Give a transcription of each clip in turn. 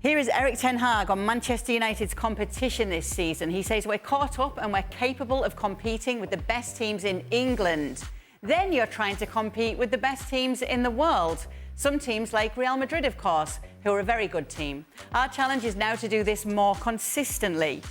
Here is Erik ten Hag on Manchester United's competition this season. He says we're caught up and we're capable of competing with the best teams in England. Then you're trying to compete with the best teams in the world. Some teams like Real Madrid, of course, who are a very good team. Our challenge is now to do this more consistently.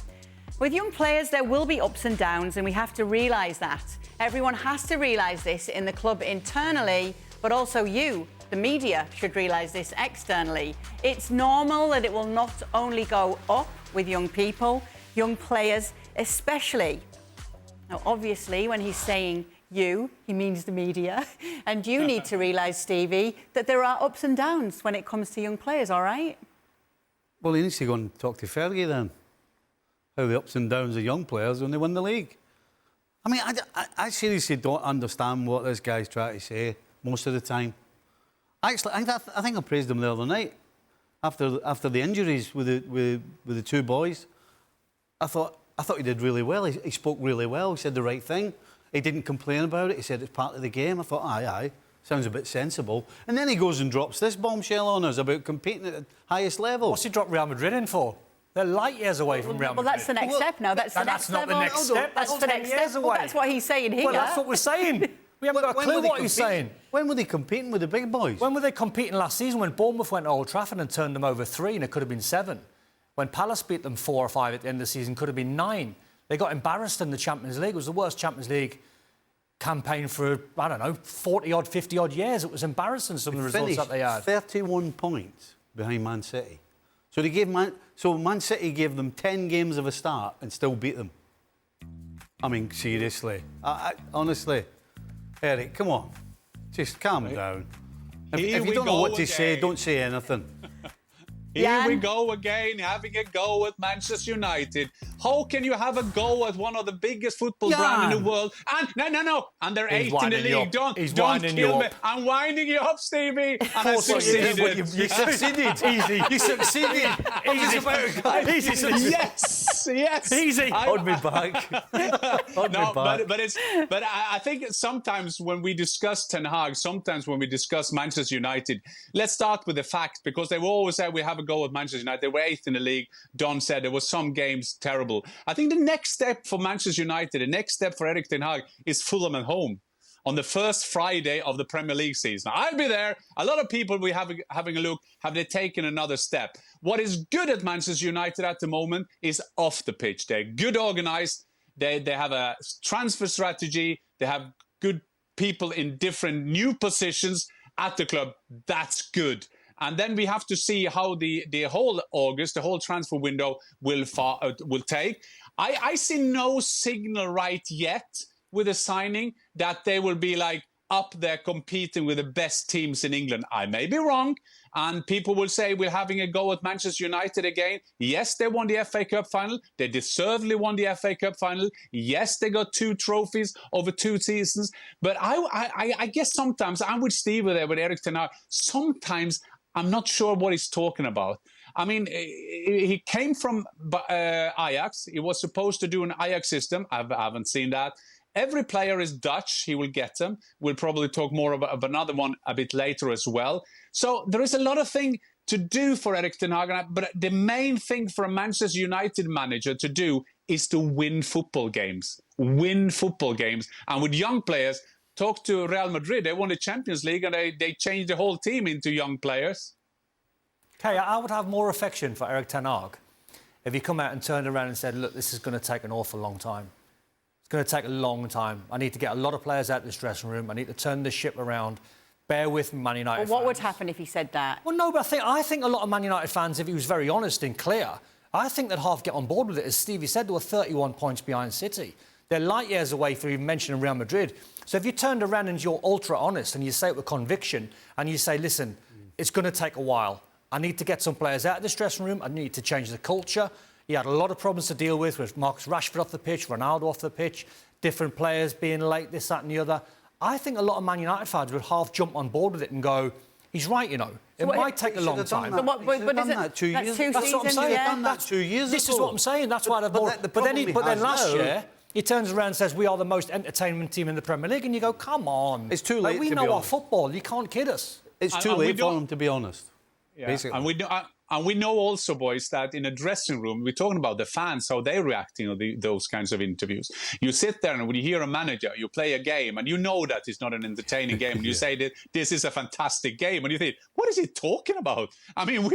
With young players, there will be ups and downs, and we have to realise that. Everyone has to realise this in the club internally, but also you, the media, should realise this externally. It's normal that it will not only go up with young people, young players especially. Now, obviously, when he's saying you, he means the media. And you need to realise, Stevie, that there are ups and downs when it comes to young players, all right? Well, he needs to go and talk to Fergie then. How the ups and downs of young players when they win the league. I mean, I seriously don't understand what this guy's trying to say most of the time. Actually, I think I praised him the other night after the injuries with the two boys. I thought he did really well. He spoke really well. He said the right thing. He didn't complain about it. He said it's part of the game. I thought, aye, sounds a bit sensible. And then he goes and drops this bombshell on us about competing at the highest level. What's he dropped Real Madrid in for? They're light years away from Real Madrid. Well, that's the next step now. That's the next not level. the next step. That's the next step. Well, that's what he's saying here. Well, that's what we're saying. We haven't got a clue what he's saying. When were they competing with the big boys? When were they competing last season? When Bournemouth went to Old Trafford and turned them over 3 and it could have been 7. When Palace beat them 4 or 5 at the end of the season, could have been 9. They got embarrassed in the Champions League. It was the worst Champions League campaign for, I don't know, 40-odd, 50-odd years. It was embarrassing, some of the results that they had. 31 points behind Man City. So Man City gave them 10 games of a start and still beat them. I mean, seriously. Honestly, Erik, come on. Just calm down. If you don't know what to say, don't say anything. Here we go again, having a go at Manchester United. How can you have a go at one of the biggest football brands in the world? And no. And they're 8th in the league. Don't kill me. I'm winding you up, Stevie. And I succeeded. You succeeded. Easy. You succeeded. Easy. Yes. Easy. Hold me back. But I think sometimes when we discuss Ten Hag, sometimes when we discuss Manchester United, let's start with the fact, because they will always say we have a go at Manchester United. They were 8th in the league. Don said there were some games terrible. I think the next step for Manchester United, the next step for Erik ten Hag is Fulham at home on the first Friday of the Premier League season. I'll be there. A lot of people will be having a look. Have they taken another step? What is good at Manchester United at the moment is off the pitch. They're good organised. They have a transfer strategy. They have good people in different new positions at the club. That's good. And then we have to see how the whole August, the whole transfer window will take. I see no signal right yet with the signing that they will be like up there competing with the best teams in England. I may be wrong. And people will say we're having a go at Manchester United again. Yes, they won the FA Cup final. They deservedly won the FA Cup final. Yes, they got 2 trophies over 2 seasons. But I guess sometimes, I'm with Steve there, with Erik ten Hag, sometimes I'm not sure what he's talking about. I mean, he came from Ajax. He was supposed to do an Ajax system. I haven't seen that. Every player is Dutch. He will get them. We'll probably talk more about another one a bit later as well. So there is a lot of things to do for Erik ten Hag. But the main thing for a Manchester United manager to do is to win football games. Win football games. And with young players, talk to Real Madrid. They won the Champions League and they changed the whole team into young players. Okay, I would have more affection for Erik ten Hag if he come out and turned around and said, look, this is going to take an awful long time. It's going to take a long time. I need to get a lot of players out of this dressing room. I need to turn this ship around. Bear with me, Man United fans. What would happen if he said that? Well, no, but I think a lot of Man United fans, if he was very honest and clear, I think they'd half get on board with it. As Stevie said, they were 31 points behind City. They're light years away from even mentioning Real Madrid. So if you turned around and you're ultra honest and you say it with conviction and you say, listen, it's going to take a while. I need to get some players out of this dressing room. I need to change the culture. He had a lot of problems to deal with Marcus Rashford off the pitch, Ronaldo off the pitch, different players being late, this, that and the other. I think a lot of Man United fans would half jump on board with it and go, he's right, you know. It might take a long time. But is it 2 years? That's what I'm saying. Done that 2 years This ago. is what I'm saying. That's why I've more... But then last year, he turns around and says, we are the most entertainment team in the Premier League. And you go, come on. It's too late, we to know be our honest. football. You can't kid us. It's too late for him, to be honest. Yeah. Basically. And we know also, boys, that in a dressing room, we're talking about the fans, how they're reacting to those kinds of interviews. You sit there and when you hear a manager, you play a game and you know that it's not an entertaining game. And you say that this is a fantastic game. And you think, what is he talking about? I mean,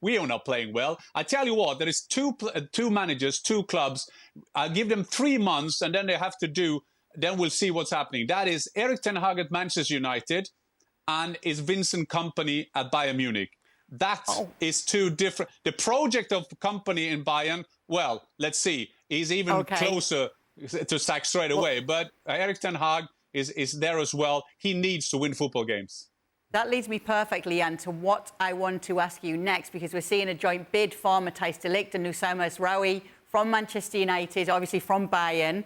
we are not playing well. I tell you what, there is two managers, two clubs. I'll give them 3 months and then they have to do, then we'll see what's happening. That is Erik ten Hag at Manchester United and is Vincent Kompany at Bayern Munich. That is two different. The project of Kompany in Bayern, well, let's see. He's even closer to sack straight away. But Erik ten Hag is there as well. He needs to win football games. That leads me perfectly, Jan, to what I want to ask you next, because we're seeing a joint bid for Matthijs de Ligt and Noussair Mazraoui from Manchester United, obviously from Bayern.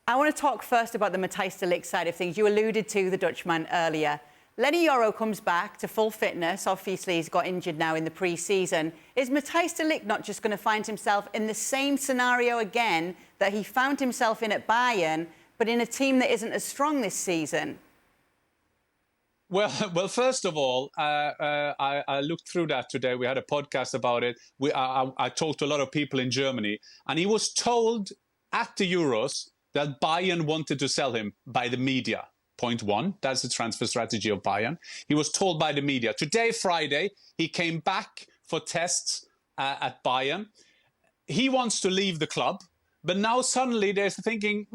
I want to talk first about the Matthijs de Ligt side of things. You alluded to the Dutchman earlier. Lenny Yoro comes back to full fitness. Obviously, he's got injured now in the pre-season. Is Matthijs de Ligt not just going to find himself in the same scenario again that he found himself in at Bayern, but in a team that isn't as strong this season? Well, first of all, I looked through that today. We had a podcast about it. I talked to a lot of people in Germany, and he was told at the Euros that Bayern wanted to sell him by the media. Point one, that's the transfer strategy of Bayern. He was told by the media. Today, Friday, he came back for tests at Bayern. He wants to leave the club, but now suddenly they're thinking,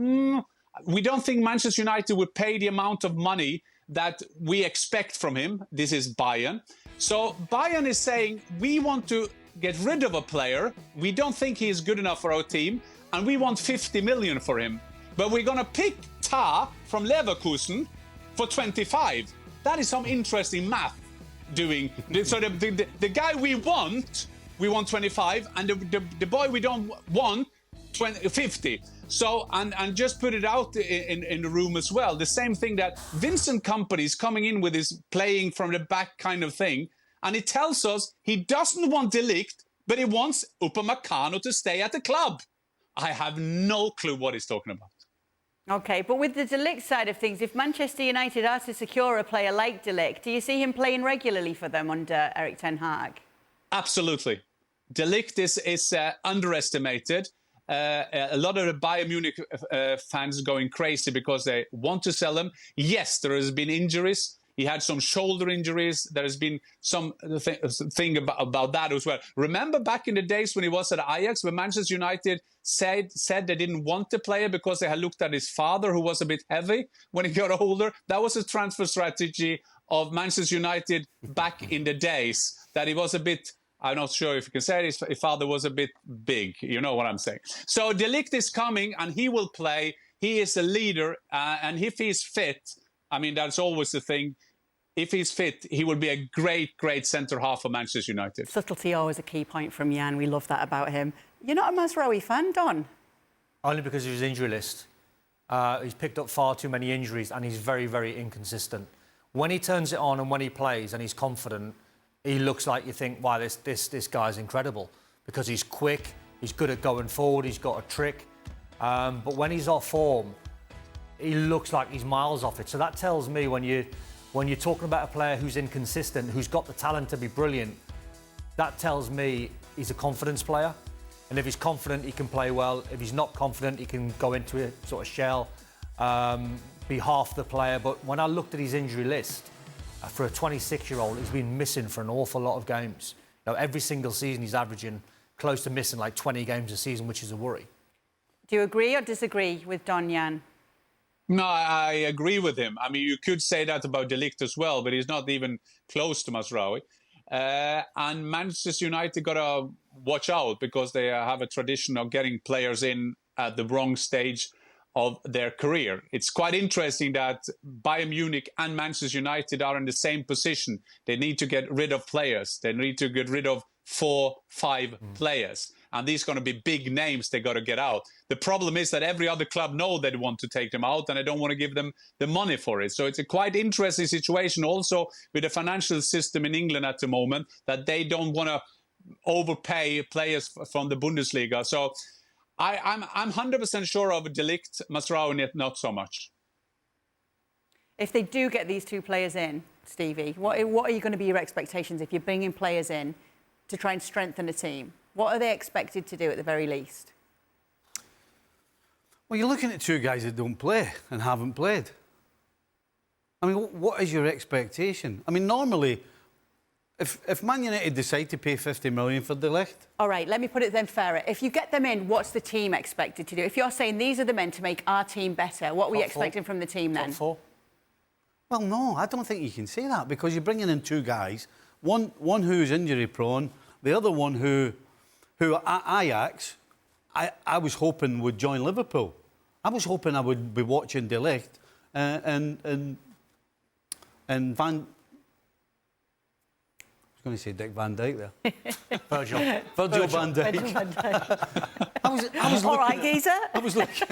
we don't think Manchester United would pay the amount of money that we expect from him. This is Bayern. So Bayern is saying, we want to get rid of a player. We don't think he is good enough for our team, and we want 50 million for him. But we're going to pick Tah from Leverkusen for 25. That is some interesting math doing. So the guy we want 25, and the boy we don't want, 50. So, and just put it out in the room as well. The same thing that Vincent Kompany is coming in with his playing from the back kind of thing. And he tells us he doesn't want De Ligt, but he wants Upamecano to stay at the club. I have no clue what he's talking about. OK, but with the De Ligt side of things, if Manchester United are to secure a player like De Ligt, do you see him playing regularly for them under Erik ten Hag? Absolutely. De Ligt is underestimated. A lot of the Bayern Munich fans are going crazy because they want to sell him. Yes, there has been injuries. He had some shoulder injuries. There has been some thing about that as well. Remember back in the days when he was at Ajax, when Manchester United said they didn't want the player because they had looked at his father, who was a bit heavy when he got older? That was a transfer strategy of Manchester United back in the days, that he was a bit... I'm not sure if you can say it, his father was a bit big. You know what I'm saying. So De Ligt is coming and he will play. He is a leader. And if he's fit, I mean, that's always the thing. If he's fit, he will be a great, great centre-half for Manchester United. Subtlety always a key point from Jan. We love that about him. You're not a Mazraoui fan, Don? Only because of his injury list. He's picked up far too many injuries and he's very, very inconsistent. When he turns it on and when he plays and he's confident, he looks like you think, wow, this guy's incredible, because he's quick, he's good at going forward, he's got a trick. But when he's off form, he looks like he's miles off it. So that tells me when you're talking about a player who's inconsistent, who's got the talent to be brilliant, that tells me he's a confidence player. And if he's confident, he can play well. If he's not confident, he can go into a sort of shell, be half the player. But when I looked at his injury list, for a 26-year-old, he's been missing for an awful lot of games. You know, every single season he's averaging close to missing like 20 games a season, which is a worry. Do you agree or disagree with Don, Jan? No, I agree with him. I mean, you could say that about De Ligt as well, but he's not even close to Mazraoui. And Manchester United got to watch out because they have a tradition of getting players in at the wrong stage of their career. It's quite interesting that Bayern Munich and Manchester United are in the same position. They need to get rid of players. They need to get rid of 4-5 players. And these are going to be big names they got to get out. The problem is that every other club know they want to take them out and they don't want to give them the money for it. So it's a quite interesting situation also with the financial system in England at the moment, that they don't want to overpay players from the Bundesliga. So I'm 100% sure of De Ligt, Mazraoui not so much. If they do get these two players in, Stevie, what are you going to be your expectations if you're bringing players in? to try and strengthen a team? What are they expected to do at the very least? Well, you're looking at two guys that don't play and haven't played. I mean, what is your expectation? I mean, normally, if Man United decide to pay 50 million for De Ligt... All right, let me put it then fairer. If you get them in, what's the team expected to do? If you're saying these are the men to make our team better, what are we expecting from the team then? Top four? Well, no, I don't think you can say that because you're bringing in two guys, one who's injury prone, the other one who Ajax, I was hoping would join Liverpool. I was hoping I would be watching De Ligt and Van... I was going to say Dick Van Dijk there. Virgil van Dijk. I was All right, geezer. I was looking...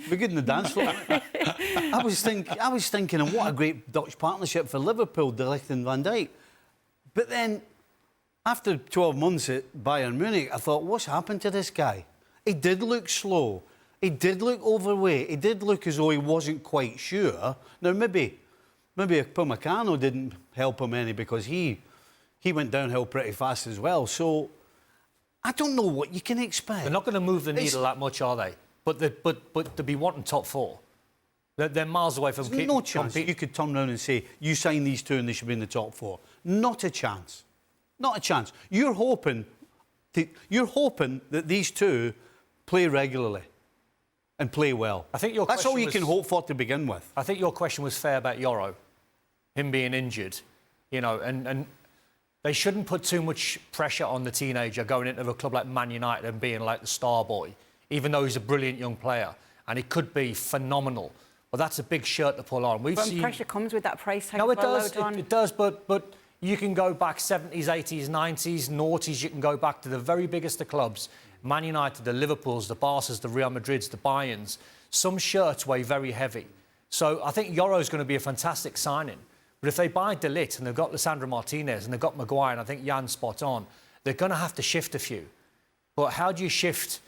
We're good in the dance floor. I was thinking, and what a great Dutch partnership for Liverpool, De Ligt and Van Dijk. But then, after 12 months at Bayern Munich, I thought, what's happened to this guy? He did look slow. He did look overweight. He did look as though he wasn't quite sure. Now, maybe Upamecano didn't help him any because he went downhill pretty fast as well. So, I don't know what you can expect. They're not going to move the needle that much, are they? But to be wanting top four, they're miles away from... There's no chance you could turn around and say, you sign these two and they should be in the top four. Not a chance. Not a chance. You're hoping that these two play regularly and play well. I think that's all you can hope for to begin with. I think your question was fair about Yoro, him being injured, you know, and they shouldn't put too much pressure on the teenager going into a club like Man United and being like the star boy, even though he's a brilliant young player and he could be phenomenal. But that's a big shirt to pull on. Pressure comes with that price tag. No, it does. It does, but you can go back 70s, 80s, 90s, noughties. You can go back to the very biggest of clubs. Man United, the Liverpools, the Barças, the Real Madrids, the Bayerns. Some shirts weigh very heavy. So I think Yoro's going to be a fantastic signing. But if they buy De Ligt and they've got Lisandro Martinez and they've got Maguire, and I think Jan's spot on, they're going to have to shift a few. But how do you shift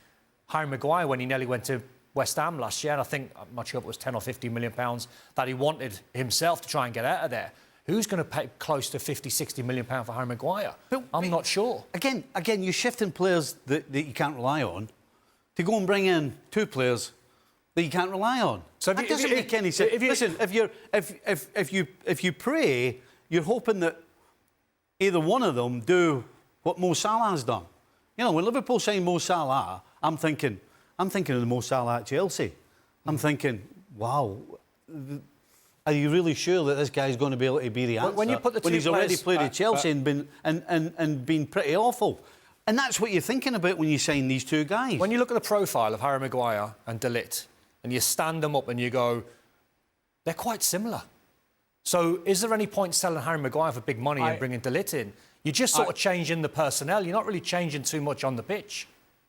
Harry Maguire when he nearly went to West Ham last year? And I think, I'm not sure if it was 10 or 50 million pounds that he wanted himself to try and get out of there. Who's going to pay close to 50, 60 million pounds for Harry Maguire? I'm not sure. Again, you're shifting players that you can't rely on to go and bring in two players that you can't rely on. So that doesn't make any sense. Listen, if you pray, you're hoping that either one of them do what Mo Salah has done. You know, when Liverpool signed Mo Salah, I'm thinking of the Mo Salah at Chelsea. I'm thinking, wow. Are you really sure that this guy's going to be able to be the answer when he's already played at Chelsea and been pretty awful? And that's what you're thinking about when you sign these two guys. When you look at the profile of Harry Maguire and De Ligt, and you stand them up and you go, they're quite similar. So is there any point selling Harry Maguire for big money and bringing De Ligt in? You're just sort of changing the personnel. You're not really changing too much on the pitch.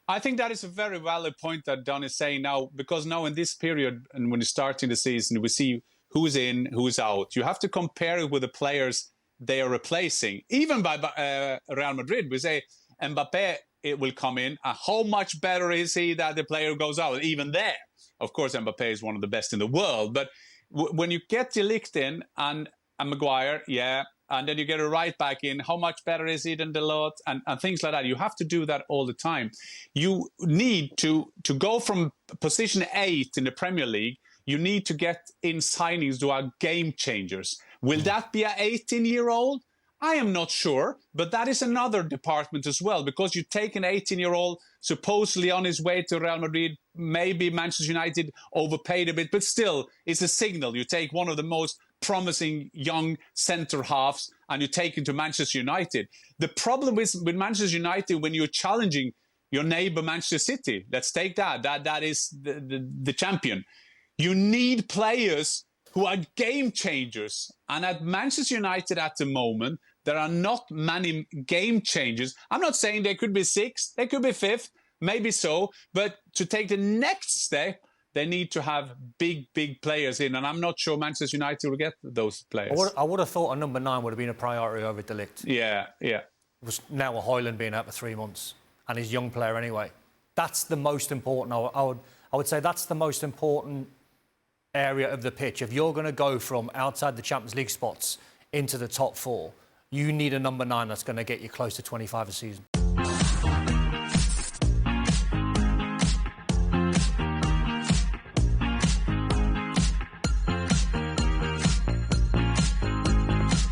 I think that is a very valid point that Don is saying now, because now in this period, and when you're starting the season, we see who's in, who's out. You have to compare it with the players they are replacing. Even by Real Madrid, we say Mbappé, it will come in. How much better is he that the player goes out? Even there, of course, Mbappé is one of the best in the world. But when you get De Ligt in and Maguire, yeah, and then you get a right back in, how much better is he than De Ligt? And things like that. You have to do that all the time. You need to go from position 8 in the Premier League. You need to get in signings who are game changers. Will that be an 18-year-old? I am not sure, but that is another department as well, because you take an 18-year-old supposedly on his way to Real Madrid, maybe Manchester United overpaid a bit, but still, it's a signal. You take one of the most promising young centre-halves and you take him to Manchester United. The problem with Manchester United, when you're challenging your neighbour Manchester City, let's take that. That is the champion. You need players who are game changers. And at Manchester United at the moment, there are not many game changers. I'm not saying they could be 6th, they could be 5th, maybe so. But to take the next step, they need to have big players in. And I'm not sure Manchester United will get those players. I would have thought a number 9 would have been a priority over De Ligt. Yeah. It was now a Højlund being out for 3 months. And he's a young player anyway. That's the most important. I would say that's the most important area of the pitch. If you're going to go from outside the Champions League spots into the top 4, you need a number 9 that's going to get you close to 25 a season.